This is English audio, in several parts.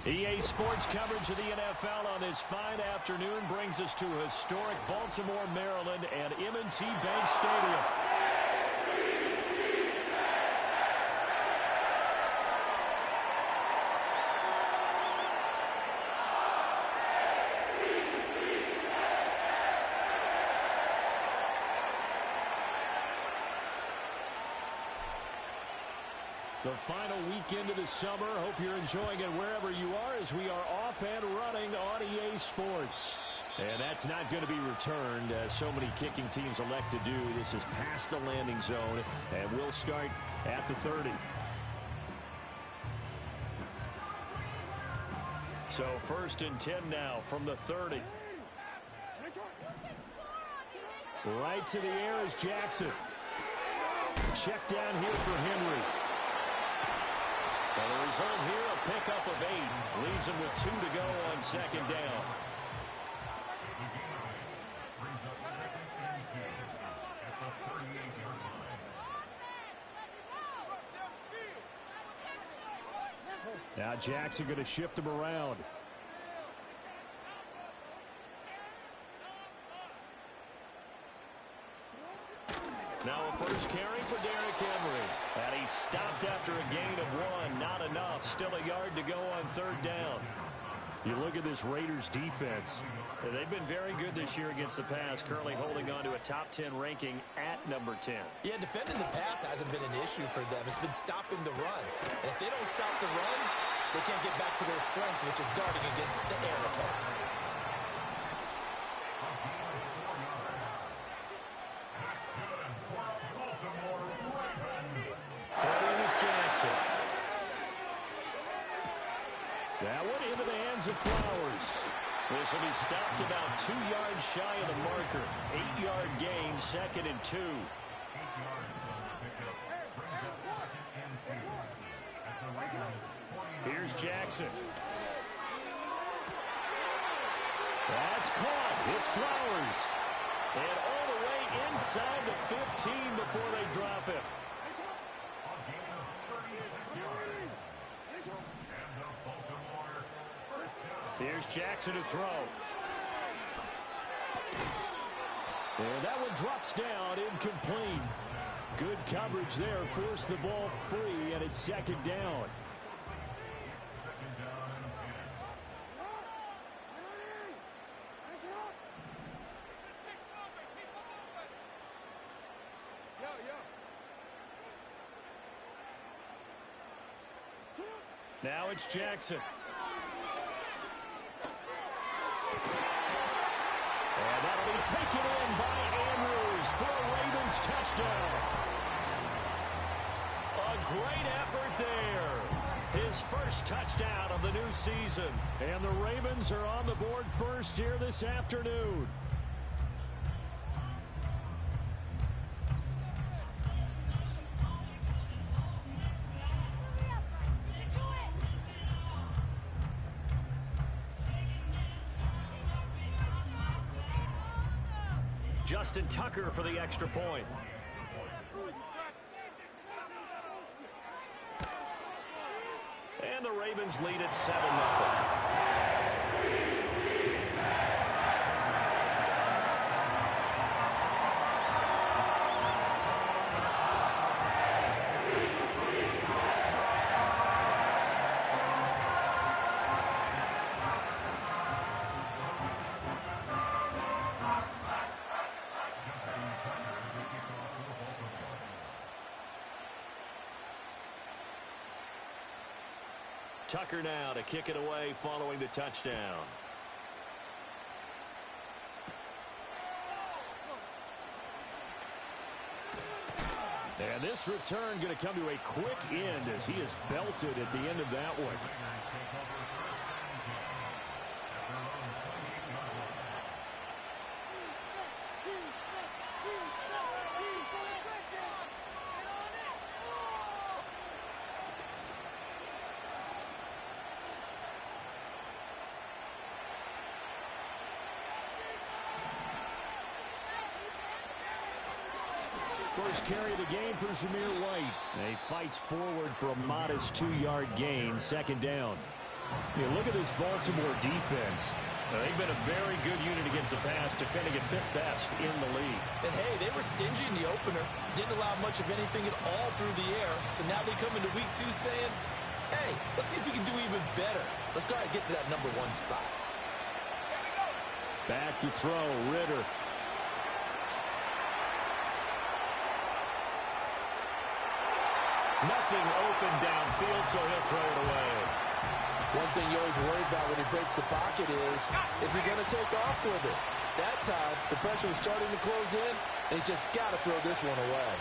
EA Sports coverage of the NFL on this fine afternoon brings us to historic Baltimore, Maryland and M&T Bank Stadium. The final weekend of the summer. Hope you're enjoying it wherever you are as we are off and running on EA Sports. And that's not going to be returned as so many kicking teams elect to do. This is past the landing zone and we'll start at the 30. So 1st and 10 now from the 30. Right to the air is Jackson. Check down here for Henry. And the result here, a pickup of 8. Leaves him with 2 to go on 2nd down. Now Jackson going to shift him around. Now a first carry for Derrick Henry. And he stopped after a gain of 1. Not enough. Still a yard to go on 3rd down. You look at this Raiders defense. They've been very good this year against the pass, currently holding on to a top 10 ranking at number 10. Yeah, defending the pass hasn't been an issue for them. It's been stopping the run. And if they don't stop the run, they can't get back to their strength, which is guarding against the air attack. Jackson. That one into the hands of Flowers. This will be stopped about 2 yards shy of the marker. 8-yard gain, 2nd and 2. Here's Jackson. That's caught. It's Flowers. And all the way inside the 15 before they drop it. Here's Jackson to throw. And that one drops down, incomplete. Good coverage there, forced the ball free, and it's 2nd down. Now it's Jackson. And that'll be taken in by Andrews for a Ravens touchdown. A great effort there. His first touchdown of the new season. And the Ravens are on the board first here this afternoon. Justin Tucker for the extra point. And the Ravens lead at 7-0. Tucker now to kick it away following the touchdown. And this return going to come to a quick end as he is belted at the end of that one. First carry of the game for Zamir White. And he fights forward for a modest 2-yard gain, 2nd down. You look at this Baltimore defense. They've been a very good unit against the pass, defending at 5th best in the league. And, hey, they were stingy in the opener. Didn't allow much of anything at all through the air. So now they come into week 2 saying, hey, let's see if we can do even better. Let's go ahead and get to that number 1 spot. Back to throw, Ritter. Nothing open downfield, so he'll throw it away. One thing you always worry about when he breaks the pocket is he going to take off with it? That time, the pressure was starting to close in, and he's just got to throw this one away.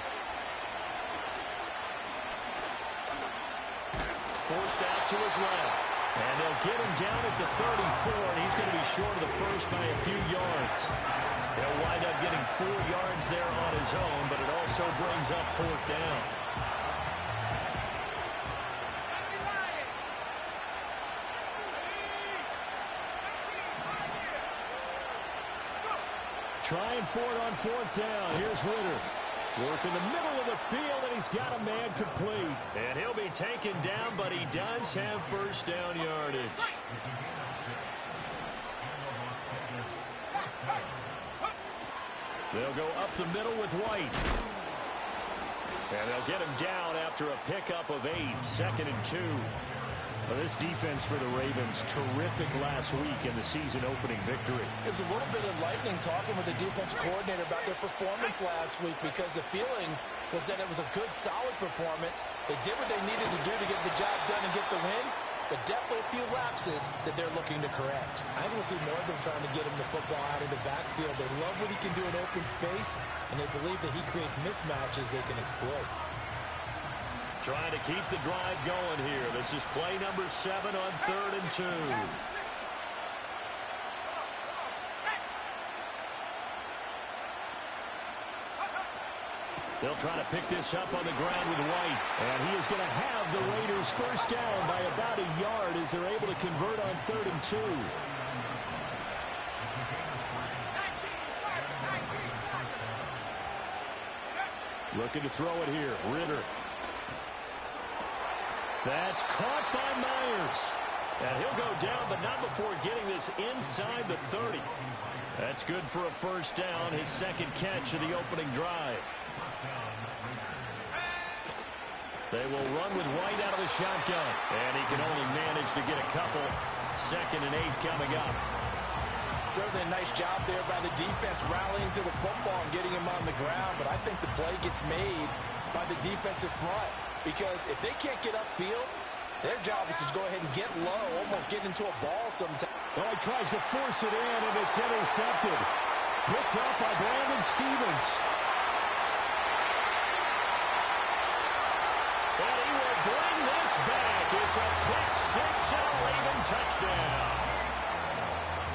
Forced out to his left. And they'll get him down at the 34, and he's going to be short of the first by a few yards. He'll wind up getting 4 yards there on his own, but it also brings up 4th down. Trying for it on 4th down. Here's Ritter. Work in the middle of the field, and he's got a man complete. And he'll be taken down, but he does have first down yardage. They'll go up the middle with White. And they'll get him down after a pickup of 8, 2nd and 2. Well, this defense for the Ravens, terrific last week in the season-opening victory. It was a little bit enlightening talking with the defense coordinator about their performance last week because the feeling was that it was a good, solid performance. They did what they needed to do to get the job done and get the win, but definitely a few lapses that they're looking to correct. I will see more of them trying to get him the football out of the backfield. They love what he can do in open space, and they believe that he creates mismatches they can exploit. Trying to keep the drive going here. This is play number 7 on 3rd and 2. They'll try to pick this up on the ground with White. And he is going to have the Raiders first down by about a yard as they're able to convert on 3rd and 2. Looking to throw it here. Ritter. That's caught by Myers. And he'll go down, but not before getting this inside the 30. That's good for a first down, his 2nd catch of the opening drive. They will run with White out of the shotgun. And he can only manage to get a couple. 2nd and 8 coming up. Certainly a nice job there by the defense rallying to the football and getting him on the ground, but I think the play gets made by the defensive front. Because if they can't get upfield, their job is to go ahead and get low, almost get into a ball sometimes. Well, he tries to force it in, and it's intercepted. Picked up by Brandon Stephens. And he will bring this back. It's a pick 6 and a Raven touchdown.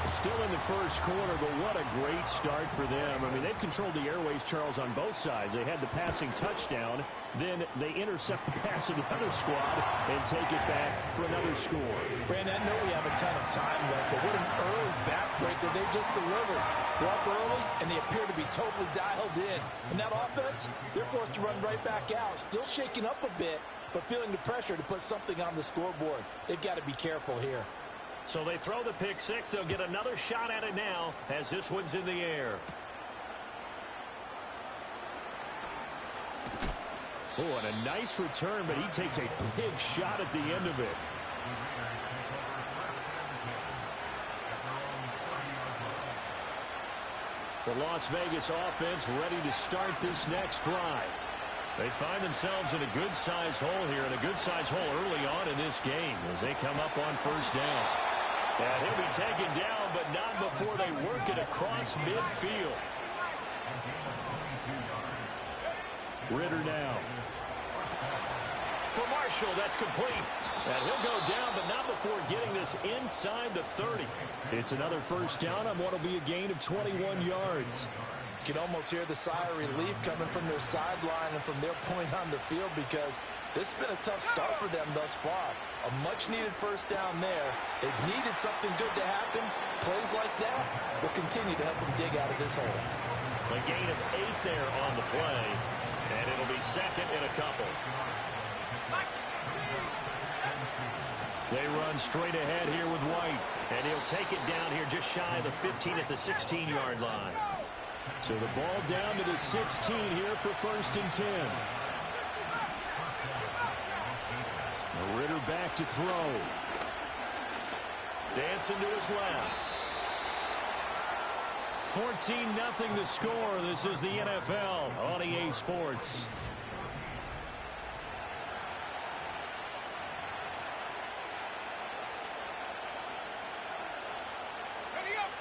Still in the first quarter, but what a great start for them. I mean, they've controlled the airways, Charles, on both sides. They had the passing touchdown. Then they intercept the pass of the other squad and take it back for another score. Brandon, I know we have a ton of time left, but what an early backbreaker they just delivered. They're up early, and they appear to be totally dialed in. And that offense, they're forced to run right back out. Still shaking up a bit, but feeling the pressure to put something on the scoreboard. They've got to be careful here. So they throw the pick 6. They'll get another shot at it now as this one's in the air. Oh, and a nice return, but he takes a big shot at the end of it. The Las Vegas offense ready to start this next drive. They find themselves in a good-sized hole here, and a good-sized hole early on in this game as they come up on first down. And he'll be taken down, but not before they work it across midfield. Ritter now. For Marshall, that's complete. And he'll go down, but not before getting this inside the 30. It's another first down on what will be a gain of 21 yards. You can almost hear the sigh of relief coming from their sideline and from their point on the field because this has been a tough start for them thus far. A much-needed first down there. They've needed something good to happen. Plays like that will continue to help them dig out of this hole. A gain of 8 there on the play, and it'll be 2nd and a couple. They run straight ahead here with White. And he'll take it down here just shy of the 15 at the 16-yard line. So the ball down to the 16 here for 1st and 10. Ritter back to throw. Dancing to his left. 14-0 the score. This is the NFL on EA Sports.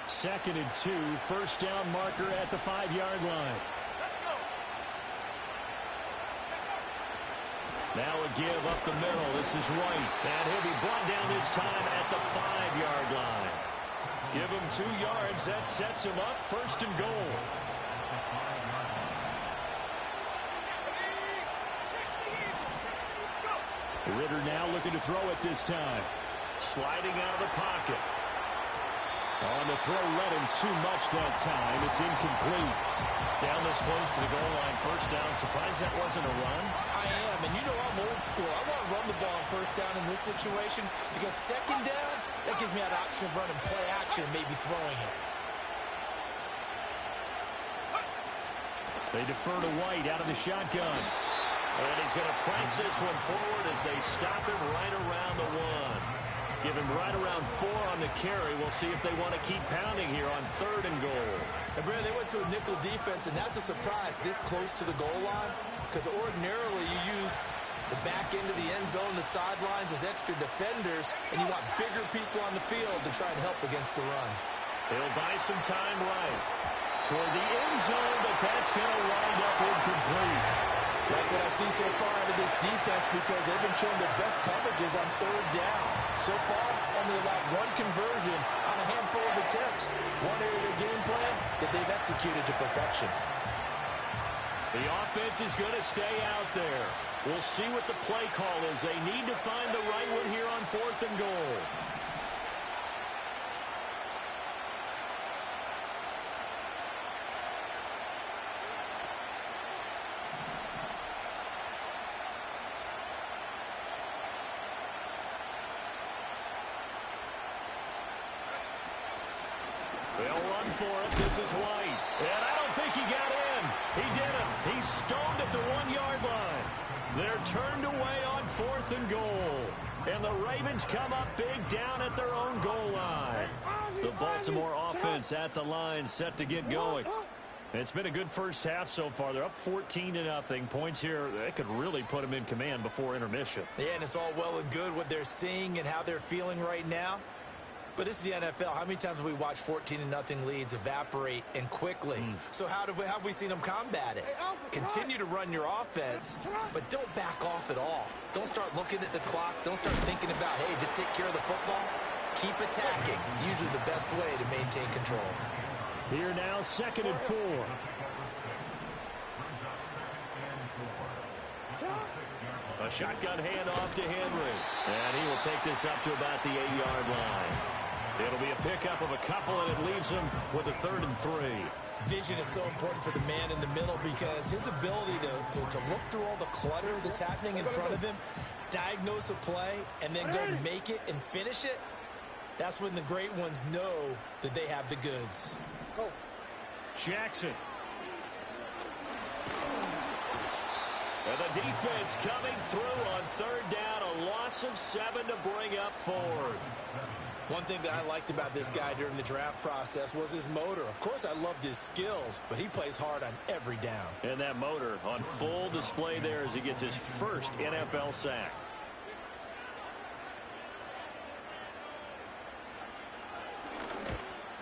Second and 2, 1st down marker at the 5-yard line. Now a give up the middle. This is White. And he'll be brought down this time at the 5-yard line. Give him 2 yards. That sets him up 1st and goal. Ritter now looking to throw it this time. Sliding out of the pocket. On the throw, led him too much that time. It's incomplete. Down this close to the goal line, 1st down. Surprised that wasn't a run? I am, and you know I'm old school. I want to run the ball on 1st down in this situation because 2nd down, that gives me an option of running play action and maybe throwing it. They defer to White out of the shotgun. And he's going to press this one forward as they stop him right around the 1. Give him right around 4 on the carry. We'll see if they want to keep pounding here on 3rd and goal. And Brad, they went to a nickel defense, and that's a surprise this close to the goal line because ordinarily you use the back end of the end zone, the sidelines as extra defenders, and you want bigger people on the field to try and help against the run. He'll buy some time right toward the end zone, but that's going to wind up incomplete. Like what I see so far out of this defense because they've been showing their best coverages on 3rd down. So far, only allowed 1 conversion on a handful of attempts. One area of their game plan that they've executed to perfection. The offense is going to stay out there. We'll see what the play call is. They need to find the right one here on 4th and goal. They'll run for it. This is White. And I don't think he got in. He didn't. He's stoned at the 1-yard line. They're turned away on 4th and goal. And the Ravens come up big down at their own goal line. The Baltimore offense at the line set to get going. It's been a good first half so far. They're up 14-0. Points here, that could really put them in command before intermission. Yeah, and it's all well and good what they're seeing and how they're feeling right now. But this is the NFL. How many times have we watched 14-0 leads evaporate and quickly? So how have we seen them combat it? Continue to run your offense, but don't back off at all. Don't start looking at the clock. Don't start thinking about, hey, just take care of the football. Keep attacking. Usually the best way to maintain control. Here now, 2nd and 4. A shotgun handoff to Henry. And he will take this up to about the 8-yard line. It'll be a pickup of a couple, and it leaves him with a 3rd and 3. Vision is so important for the man in the middle because his ability to look through all the clutter that's happening in front of him, diagnose a play, and then go make it and finish it, that's when the great ones know that they have the goods. Jackson. And the defense coming through on 3rd down, a loss of 7 to bring up 4th. One thing that I liked about this guy during the draft process was his motor. Of course, I loved his skills, but he plays hard on every down. And that motor on full display there as he gets his first NFL sack.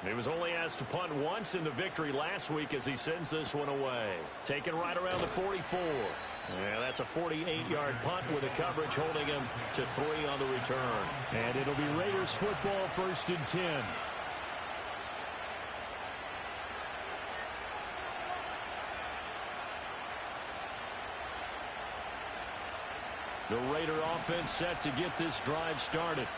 He was only asked to punt once in the victory last week as he sends this one away. Taken right around the 44. Yeah, that's a 48-yard punt with the coverage holding him to 3 on the return. And it'll be Raiders football, 1st and 10. The Raider offense set to get this drive started.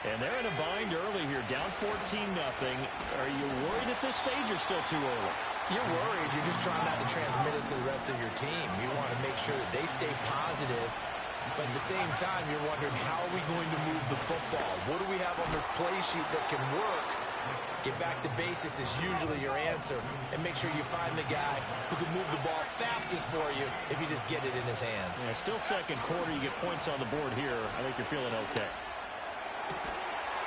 And they're in a bind early here, down 14-0. Are you worried at this stage or still too early? You're worried. You're just trying not to transmit it to the rest of your team. You want to make sure that they stay positive But at the same time, you're wondering, how are we going to move the football? What do we have on this play sheet that can work? Get back to basics is usually your answer. And make sure you find the guy who can move the ball fastest for you if you just get it in his hands. Yeah, still second quarter. You get points on the board here. I think you're feeling okay.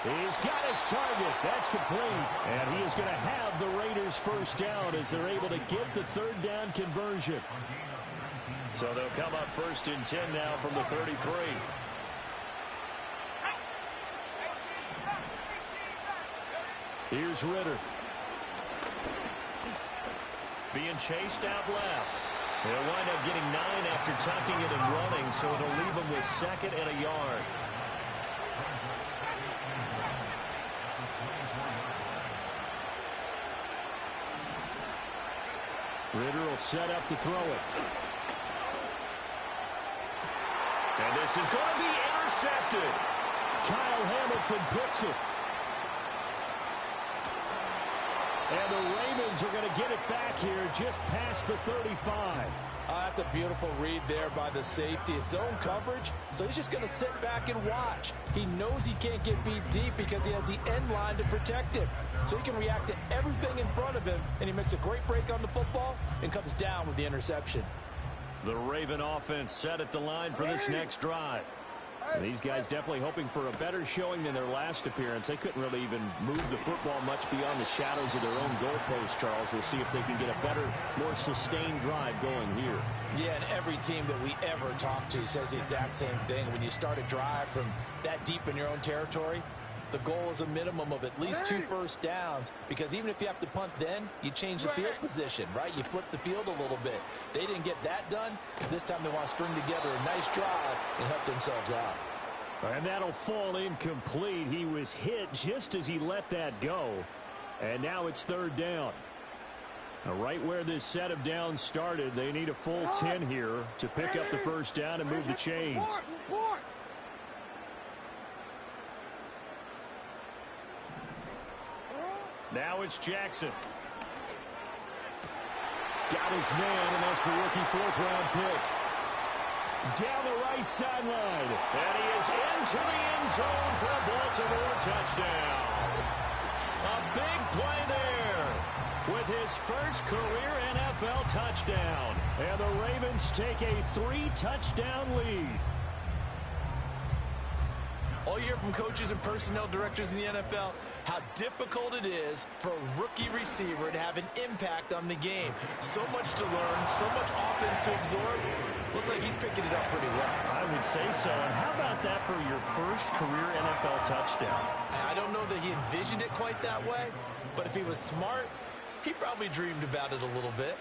He's got his target. That's complete. And he is going to have the Raiders first down as they're able to get the third down conversion. So they'll come up first and 10 now from the 33. Here's Ritter. Being chased out left. They'll wind up getting 9 after tucking it and running, so it'll leave them with second and a yard. Ritter will set up to throw it. And this is going to be intercepted. Kyle Hamilton picks it. And the Ravens are going to get it back here just past the 35. That's a beautiful read there by the safety. It's zone coverage, so he's just going to sit back and watch. He knows he can't get beat deep because he has the end line to protect him. So he can react to everything in front of him, and he makes a great break on the football and comes down with the interception. The Raven offense set at the line for this next drive. And these guys definitely hoping for a better showing than their last appearance. They couldn't really even move the football much beyond the shadows of their own goalpost, Charles. We'll see if they can get a better, more sustained drive going here. Yeah, and every team that we ever talk to says the exact same thing. When you start a drive from that deep in your own territory, the goal is a minimum of at least 2 first downs, because even if you have to punt then, you change the field position, right? You flip the field a little bit. They didn't get that done. This time they want to string together a nice drive and help themselves out. And that'll fall incomplete. He was hit just as he let that go. And now it's third down. Now, right where this set of downs started, they need a full 10 here to pick up the first down and move the chains. Now it's Jackson. Got his man, and that's the rookie 4th-round pick. Down the right sideline. And he is into the end zone for a Baltimore touchdown. A big play there with his first career NFL touchdown. And the Ravens take a 3-touchdown lead. All you hear from coaches and personnel directors in the NFL, how difficult it is for a rookie receiver to have an impact on the game. So much to learn, so much offense to absorb. Looks like he's picking it up pretty well. I would say so. And how about that for your first career NFL touchdown? I don't know that he envisioned it quite that way, but if he was smart, he probably dreamed about it a little bit.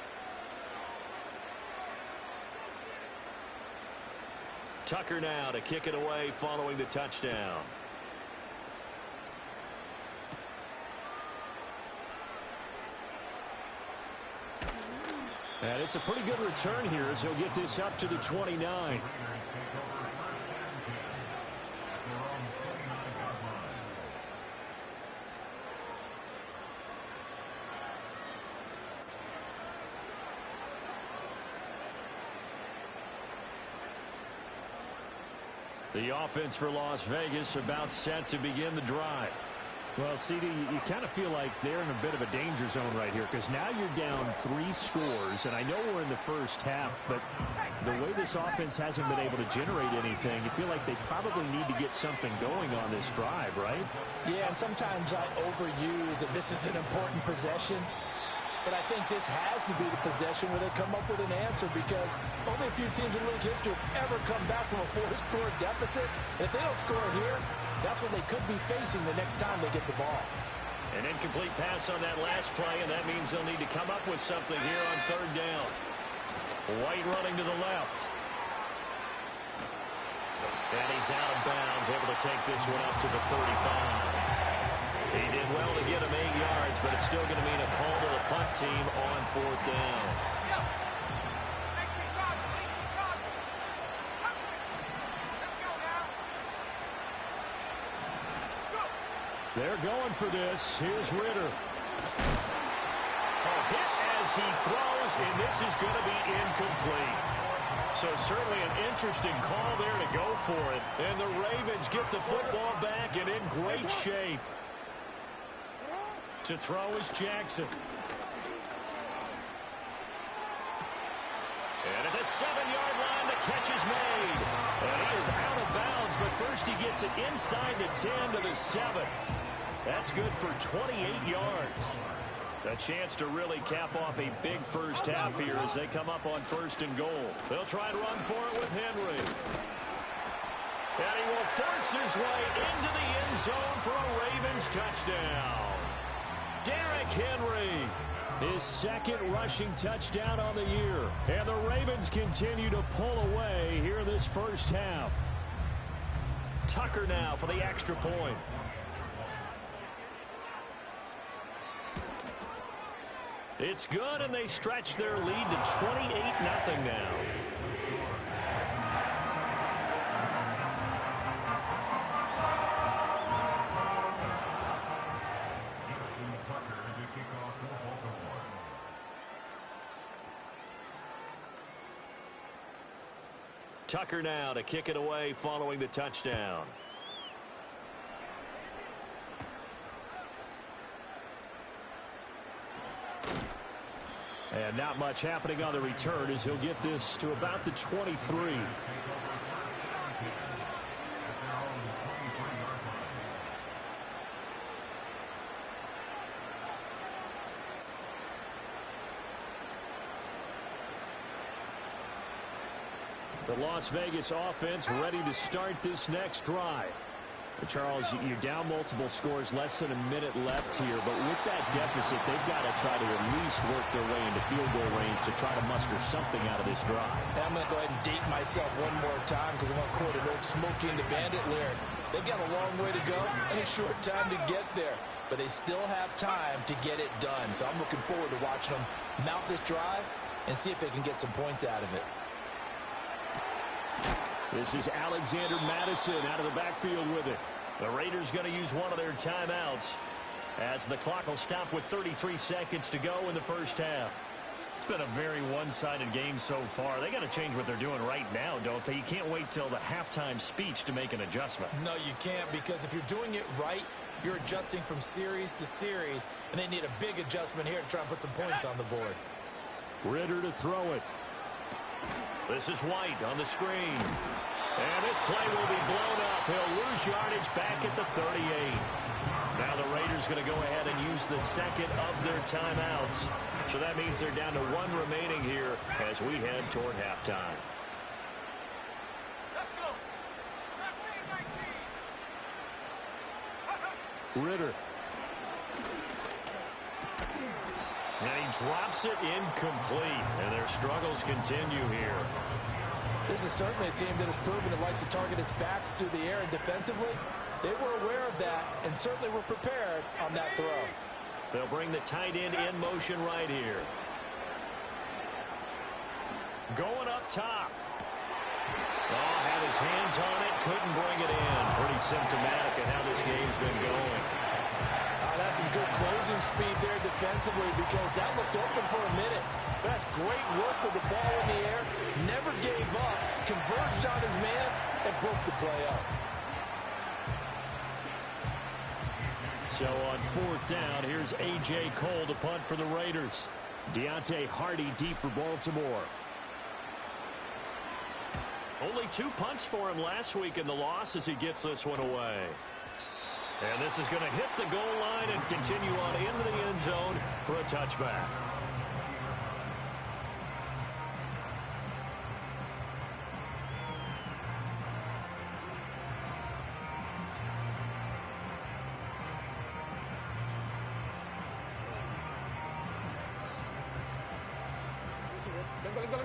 Tucker now to kick it away following the touchdown. And it's a pretty good return here as he'll get this up to the 29. The offense for Las Vegas about set to begin the drive. Well, CD, you kind of feel like they're in a bit of a danger zone right here, because now you're down 3 scores, and I know we're in the first half, but the way this offense hasn't been able to generate anything, you feel like they probably need to get something going on this drive, right? Yeah, and sometimes I overuse that this is an important possession. But I think this has to be the possession where they come up with an answer, because only a few teams in league history have ever come back from a 4-score deficit. And if they don't score here, that's what they could be facing the next time they get the ball. An incomplete pass on that last play, and that means they'll need to come up with something here on third down. White running to the left. And he's out of bounds, able to take this one up to the 35. He did well to get him 8 yards, but it's still going to mean a call to the punt team on fourth down. They're going for this. Here's Ritter. A hit as he throws, and this is going to be incomplete. So certainly an interesting call there to go for it. And the Ravens get the football back and in great shape. To throw is Jackson. And at the 7-yard line, the catch is made. And he is out of bounds, but first he gets it inside the 10 to the 7. That's good for 28 yards. A chance to really cap off a big first half here as they come up on 1st and goal. They'll try and run for it with Henry. And he will force his way into the end zone for a Ravens touchdown. Derrick Henry, his 2nd rushing touchdown on the year. And the Ravens continue to pull away here this first half. Tucker now for the extra point. It's good, and they stretch their lead to 28-0 now. Tucker now to kick it away following the touchdown. And not much happening on the return as he'll get this to about the 23. The Las Vegas offense ready to start this next drive. Charles, you're down multiple scores, less than a minute left here, but with that deficit, they've got to try to at least work their way into field goal range to try to muster something out of this drive. I'm going to go ahead and date myself one more time because I'm going to quote an old Smokey and the Bandit lyric. They've got a long way to go and a short time to get there, but they still have time to get it done. So I'm looking forward to watching them mount this drive and see if they can get some points out of it. This is Alexander Madison out of the backfield with it. The Raiders going to use one of their timeouts as the clock will stop with 33 seconds to go in the first half. It's been a very one-sided game so far. They got to change what they're doing right now, don't they? You can't wait till the halftime speech to make an adjustment. No, you can't, because if you're doing it right, you're adjusting from series to series, and they need a big adjustment here to try and put some points on the board. Ridder to throw it. This is White on the screen. And this play will be blown up. He'll lose yardage back at the 38. Now the Raiders going to go ahead and use the second of their timeouts. So that means they're down to one remaining here as we head toward halftime. Ridder. And he drops it incomplete. And their struggles continue here. This is certainly a team that has proven it likes to target its backs through the air, and defensively, they were aware of that and certainly were prepared on that throw. They'll bring the tight end in motion right here. Going up top. Oh, had his hands on it, couldn't bring it in. Pretty symptomatic of how this game's been going. That's some good closing speed there defensively because that looked open for a minute. That's great work with the ball in the air. Never gave up, converged on his man, and broke the play up. So on 4th down, here's A.J. Cole to punt for the Raiders. Deontay Hardy deep for Baltimore. Only 2 punts for him last week in the loss as he gets this one away. And this is going to hit the goal line and continue on into the end zone for a touchback.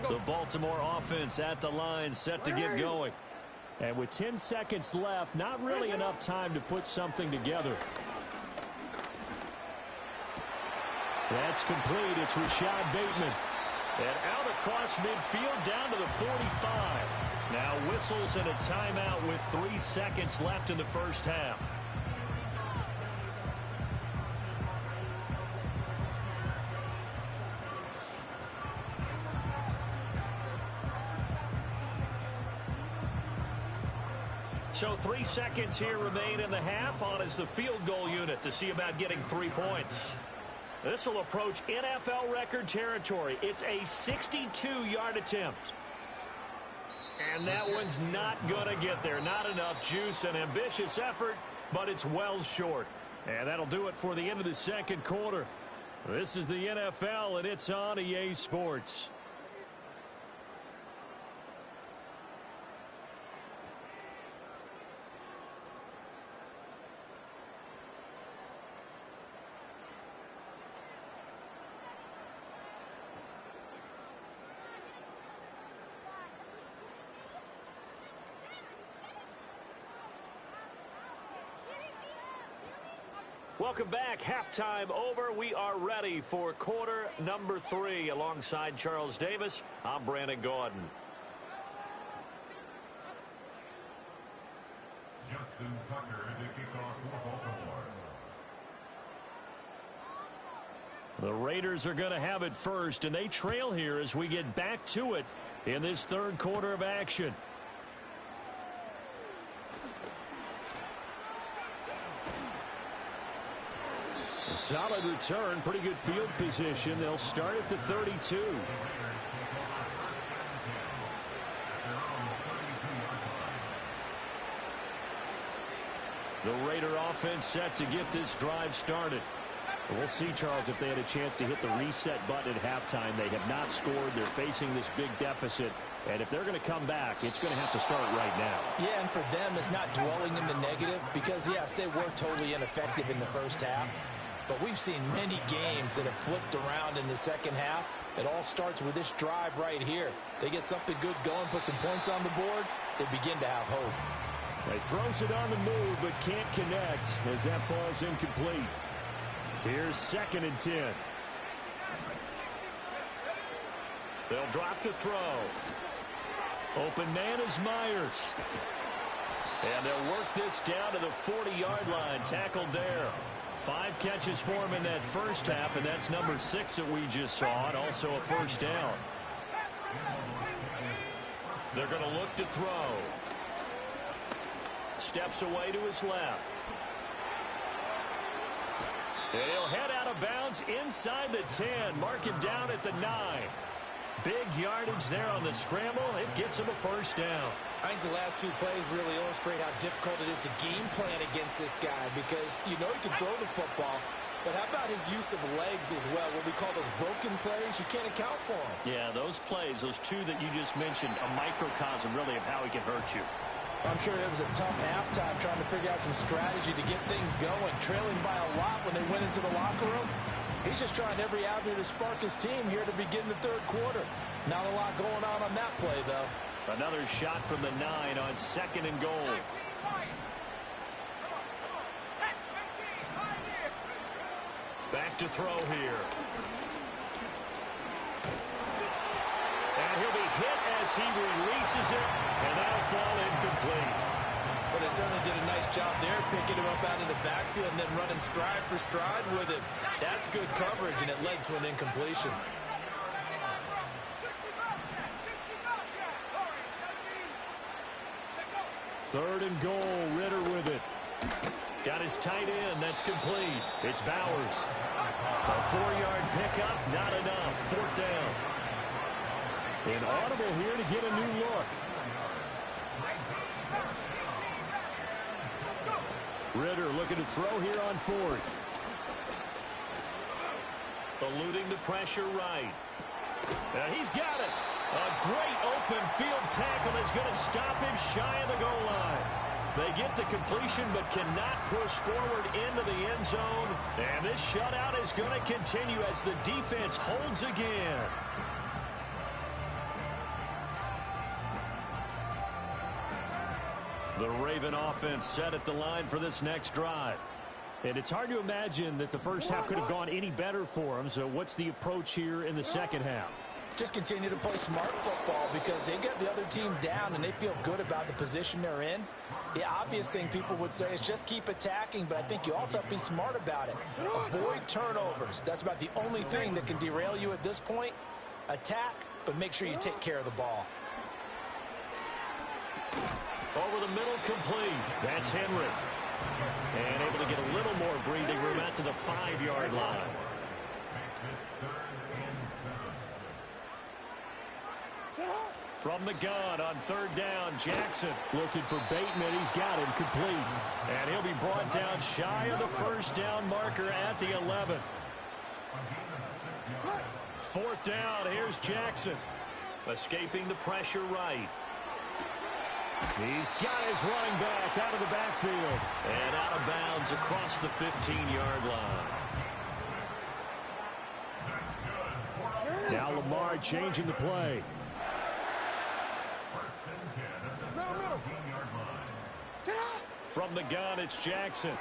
The Baltimore offense at the line, set to get going. And with 10 seconds left, not really enough time to put something together. That's complete. It's Rashad Bateman. And out across midfield down to the 45. Now whistles and a timeout with 3 seconds left in the first half. So 3 seconds here remain in the half. On is the field goal unit to see about getting 3 points. This will approach NFL record territory. It's a 62-yard attempt. And that one's not going to get there. Not enough juice. An ambitious effort, but it's well short. And that'll do it for the end of the second quarter. This is the NFL, and it's on EA Sports. Welcome back. Halftime over. We are ready for quarter number 3. Alongside Charles Davis, I'm Brandon Gaudin. Justin Tucker to kick off for Baltimore. The Raiders are going to have it first, and they trail here as we get back to it in this third quarter of action. A solid return, pretty good field position. They'll start at the 32. The Raider offense set to get this drive started. We'll see, Charles, if they had a chance to hit the reset button at halftime. They have not scored. They're facing this big deficit. And if they're going to come back, it's going to have to start right now. Yeah, and for them, it's not dwelling in the negative because, yes, they were totally ineffective in the first half. But we've seen many games that have flipped around in the second half. It all starts with this drive right here. They get something good going, put some points on the board, they begin to have hope. He throws it on the move but can't connect as that falls incomplete. Here's 2nd and 10. They'll drop to throw. Open man is Myers. And they'll work this down to the 40-yard line. Tackled there. 5 catches for him in that first half, and that's number 6 that we just saw, and also a first down. They're going to look to throw. Steps away to his left. And he'll head out of bounds inside the 10. Mark him down at the 9. Big yardage there on the scramble. It gets him a first down. I think the last 2 plays really illustrate how difficult it is to game plan against this guy because you know he can throw the football, but how about his use of legs as well? What we call those broken plays, you can't account for them. Yeah, those plays, those 2 that you just mentioned, a microcosm really of how he can hurt you. I'm sure it was a tough halftime trying to figure out some strategy to get things going, trailing by a lot when they went into the locker room. He's just trying every avenue to spark his team here to begin the third quarter. Not a lot going on that play, though. Another shot from the 9 on 2nd and goal. Back to throw here. And he'll be hit as he releases it, and that'll fall incomplete. But they certainly did a nice job there, picking him up out of the backfield and then running stride for stride with it. That's good coverage, and it led to an incompletion. 3rd and goal, Ridder with it. Got his tight end, that's complete. It's Bowers. A 4-yard pickup, not enough. 4th down. An audible here to get a new look. Ridder looking to throw here on 4th. Eluding the pressure right. He's got it. A great open field tackle is going to stop him shy of the goal line. They get the completion but cannot push forward into the end zone. And this shutout is going to continue as the defense holds again. The Raven offense set at the line for this next drive. And it's hard to imagine that the first half could have gone any better for them. So what's the approach here in the second half? Just continue to play smart football because they get the other team down and they feel good about the position they're in. The obvious thing people would say is just keep attacking, but I think you also have to be smart about it. Avoid turnovers. That's about the only thing that can derail you at this point. Attack, but make sure you take care of the ball. Over the middle, complete. That's Henry. And able to get a little more breathing room out to the 5-yard line. From the gun on third down, Jackson looking for Bateman. He's got him complete. And he'll be brought down shy of the first down marker at the 11. Fourth down, here's Jackson. Escaping the pressure right. He's got his running back out of the backfield. And out of bounds across the 15-yard line. Now Lamar changing the play. From the gun, it's Jackson.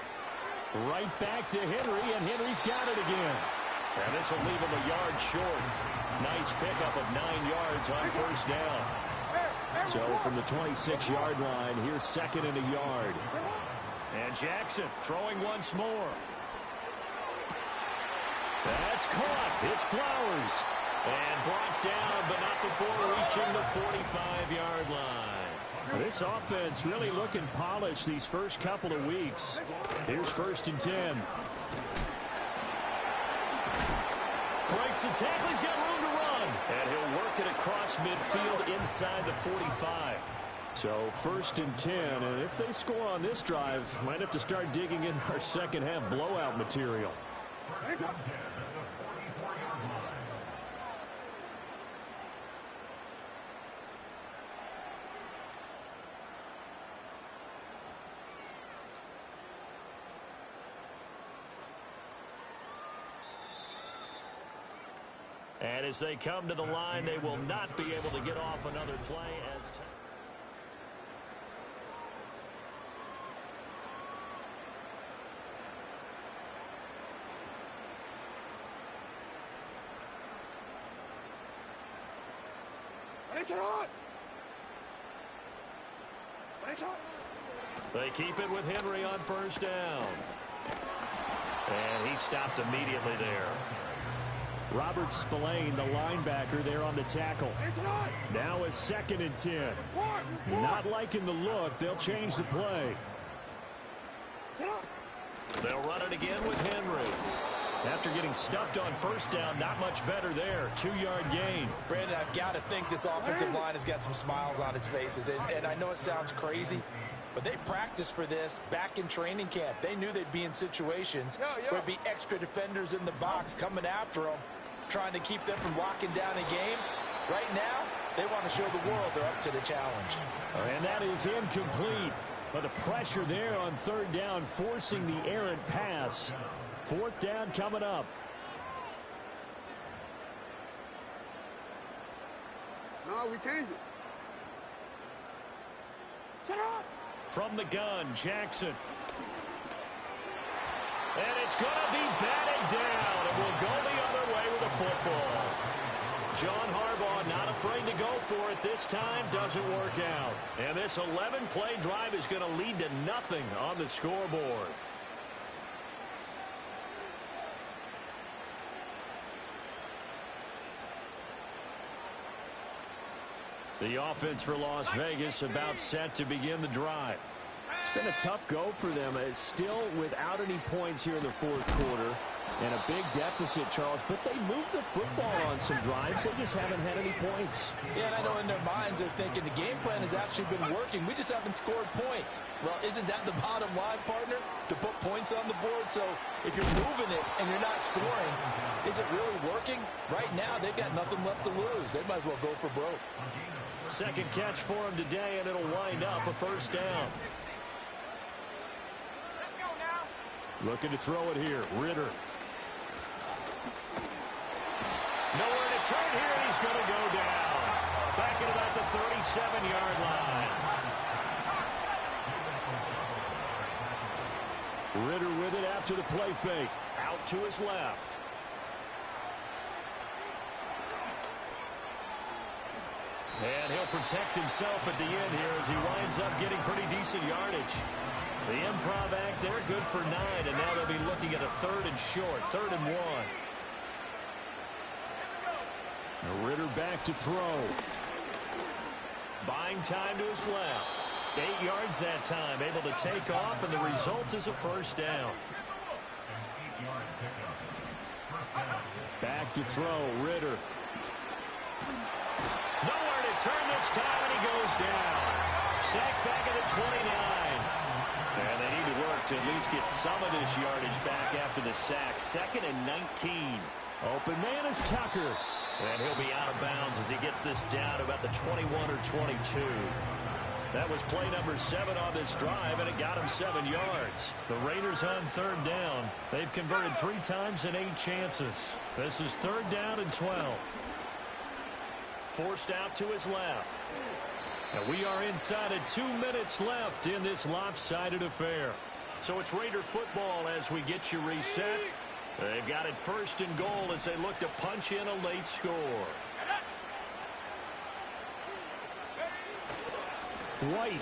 Right back to Henry, and Henry's got it again. And this will leave him a yard short. Nice pickup of 9 yards on first down. So from the 26-yard line, here's second and a yard. And Jackson throwing once more. That's caught. It's Flowers. And brought down, but not before reaching the 45-yard line. This offense really looking polished these first couple of weeks. Here's first and 10. Breaks the tackle. He's got room to run. And he'll work it across midfield inside the 45. So first and 10. And if they score on this drive, might have to start digging in our second half blowout material. And as they come to the line, they will not be able to get off another play as they keep it with Henry on first down. And he stopped immediately there. Robert Spillane, the linebacker, there on the tackle. Now it's second and 10. Not liking the look. They'll change the play. They'll run it again with Henry. After getting stuffed on first down, not much better there. 2-yard gain. Brandon, I've got to think this offensive line has got some smiles on its faces. And I know it sounds crazy, but they practiced for this back in training camp. They knew they'd be in situations where there'd be extra defenders in the box coming after them, trying to keep them from locking down a game. Right now, they want to show the world they're up to the challenge. And that is incomplete. But the pressure there on third down, forcing the errant pass. Fourth down coming up. No, we changed it. Shut up! From the gun, Jackson. And it's going to be batted down. And we'll go the other way with the football. John Harbaugh not afraid to go for it this time. Doesn't work out. And this 11-play drive is going to lead to nothing on the scoreboard. The offense for Las Vegas about set to begin the drive. It's been a tough go for them. It's still without any points here in the fourth quarter. And a big deficit, Charles. But they moved the football on some drives. They just haven't had any points. Yeah, and I know in their minds they're thinking the game plan has actually been working. We just haven't scored points. Well, isn't that the bottom line, partner? To put points on the board? So if you're moving it and you're not scoring, is it really working? Right now, they've got nothing left to lose. They might as well go for broke. Second catch for him today, and it'll wind up a first down. Looking to throw it here. Ritter. Nowhere to turn here, and he's going to go down. Back at about the 37-yard line. Ritter with it after the play fake. Out to his left. And he'll protect himself at the end here as he winds up getting pretty decent yardage. The improv act, they're good for 9, and now they'll be looking at a third and short, 3rd and 1. Ritter back to throw. Buying time to his left. 8 yards that time, able to take off, and the result is a first down. Back to throw, Ritter. Nowhere to turn this time, and he goes down. Sacked back at the 29. And they need to work to at least get some of this yardage back after the sack. 2nd and 19. Open man is Tucker. And he'll be out of bounds as he gets this down to about the 21 or 22. That was play number 7 on this drive, and it got him 7 yards. The Raiders on 3rd down. They've converted 3 times in 8 chances. This is 3rd down and 12. Forced out to his left. And we are inside of 2 minutes left in this lopsided affair. So it's Raider football as we get you reset. They've got it 1st and goal as they look to punch in a late score. White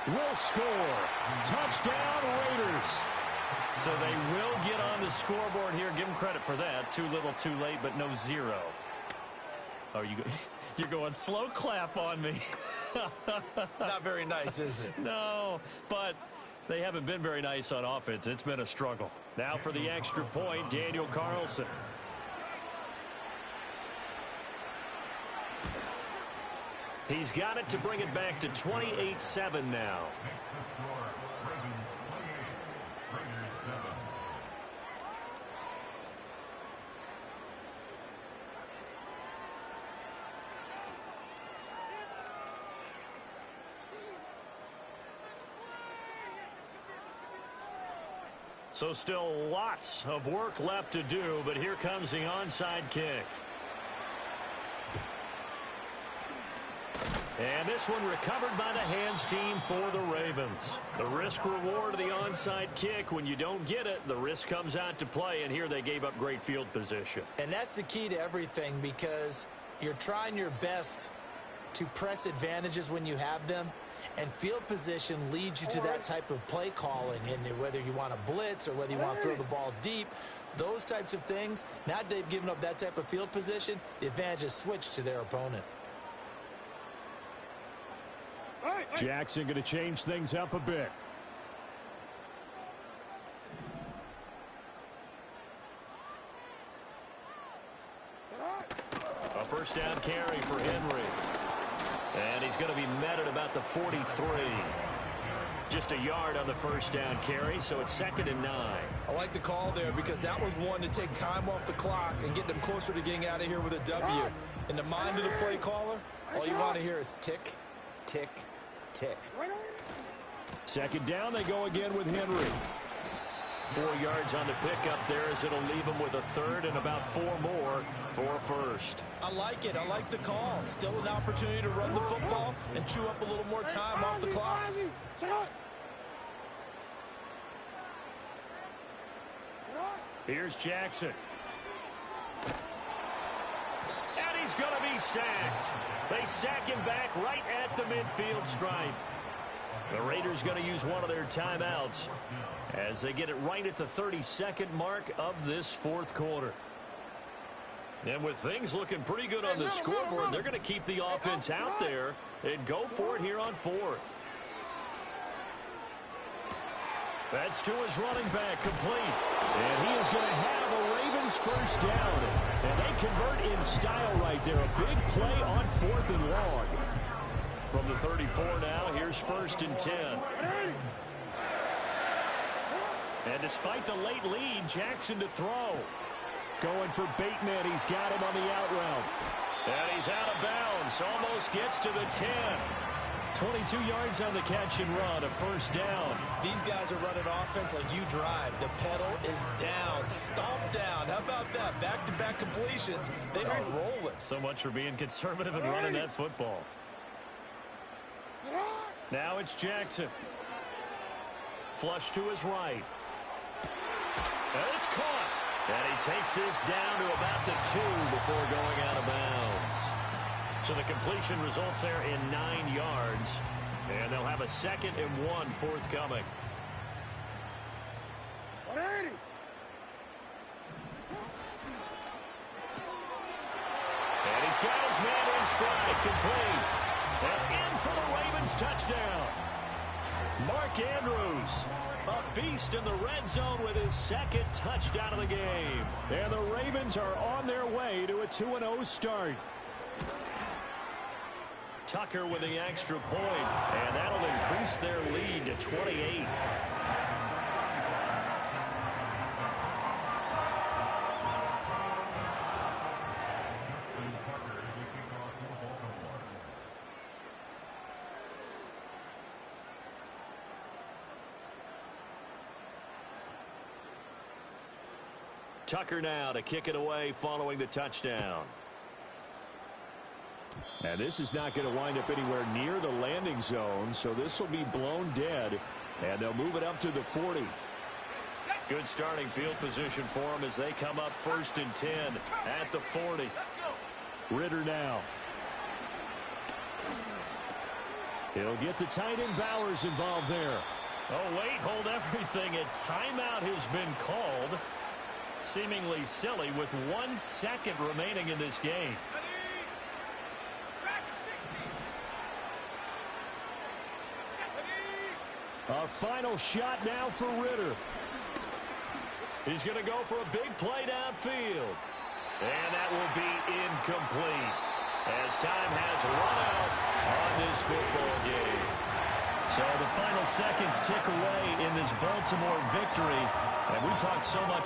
will score. Touchdown, Raiders. So they will get on the scoreboard here. Give them credit for that. Too little, too late, but no 0. Oh, you're going slow clap on me. Not very nice, is it? No, but they haven't been very nice on offense. It's been a struggle. Now for the extra point, Daniel Carlson. He's got it to bring it back to 28-7 now. So still lots of work left to do, but here comes the onside kick. And this one recovered by the hands team for the Ravens. The risk reward of the onside kick, when you don't get it, the risk comes out to play, and here they gave up great field position. And that's the key to everything, because you're trying your best to press advantages when you have them, and field position leads you to that type of play calling. And whether you want to blitz or whether you want to throw the ball deep, those types of things, now that they've given up that type of field position, the advantage is switched to their opponent. Jackson going to change things up a bit. A first down carry for Henry. And he's going to be met at about the 43. Just a yard on the first down carry, so it's 2nd and 9. I like the call there because that was one to take time off the clock and get them closer to getting out of here with a W. In the mind of the play caller, all you want to hear is tick, tick, tick. 2nd down, they go again with Henry. 4 yards on the pickup there as it'll leave him with a 3rd and about 4 more for a first. I like it. I like the call. Still an opportunity to run the football and chew up a little more time off the clock. Here's Jackson. And he's going to be sacked. They sack him back right at the midfield stripe. The Raiders going to use one of their timeouts as they get it right at the 32nd mark of this 4th quarter. And with things looking pretty good on the scoreboard, they're going to keep the offense out there and go for it here on 4th. That's to his running back, complete. And he is going to have a Ravens first down. And they convert in style right there. A big play on 4th and long. From the 34 now, here's 1st and 10. And despite the late lead, Jackson to throw. Going for Bateman. He's got him on the out route. And he's out of bounds. Almost gets to the 10. 22 yards on the catch and run. A first down. These guys are running offense like you drive. The pedal is down. Stomp down. How about that? Back-to-back completions. They are rolling. So much for being conservative and running that football. Now it's Jackson. Flush to his right. And it's caught. And he takes this down to about the 2 before going out of bounds. So the completion results there in 9 yards. And they'll have a 2nd and 1 forthcoming. And he's got his man in stride, complete. And in for the Ravens touchdown. Mark Andrews, a beast in the red zone with his second touchdown of the game. And the Ravens are on their way to a 2-0 start. Tucker with the extra point, and that'll increase their lead to 28. Tucker now to kick it away following the touchdown. And this is not going to wind up anywhere near the landing zone, so this will be blown dead, and they'll move it up to the 40. Good starting field position for them as they come up 1st and 10 at the 40. Ritter now. He'll get the tight end Bowers involved there. Oh, wait, hold everything. A timeout has been called. Seemingly silly with 1 second remaining in this game. A final shot now for Ritter. He's going to go for a big play downfield. And that will be incomplete as time has run out on this football game. So the final seconds tick away in this Baltimore victory. And we talked so much